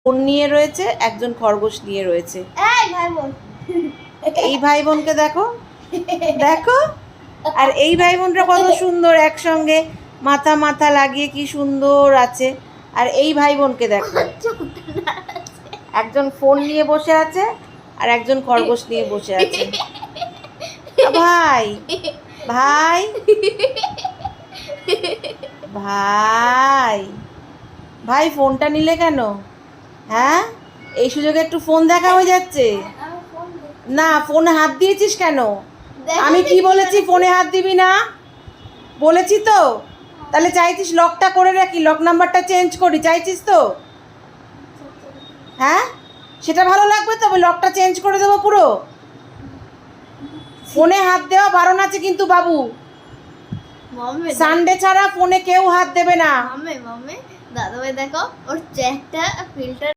Phone নিয়ে রয়েছে, একজন খরগোশ নিয়ে রয়েছে। এই ভাই বোনকে দেখো দেখো, আর এই ভাই বোনটা কত সুন্দর একসঙ্গে মাথা মাথা লাগিয়ে কি সুন্দর আছে। আর এই ভাই বোনকে দেখো, একজন ফোন নিয়ে বসে আছে আর একজন খরগোশ নিয়ে বসে আছে। ভাই ভাই ভাই ভাই ফোনটা নিলে কেন? হ্যাঁ, এই সুযোগে একটু ফোন দেখা হয়ে যাচ্ছে না। ফোনে হাত দিয়েছিস কেন? আমি কি বলেছি ফোনে হাত দিবি না? বলেছি তো। তাহলে চাইছিস লকটা করে রাখি, লক নাম্বারটা চেঞ্জ করি, চাইছিস তো? হ্যাঁ, সেটা ভালো লাগবে তো? আমি লকটা চেঞ্জ করে দেবো পুরো। ফোনে হাত দেওয়া বারণ আছে কিন্তু বাবু, সানডে ছাড়া ফোনে কেউ হাত দেবে না। দাদা ভাই দেখো, ওর চ্যাটটা ফিল্টার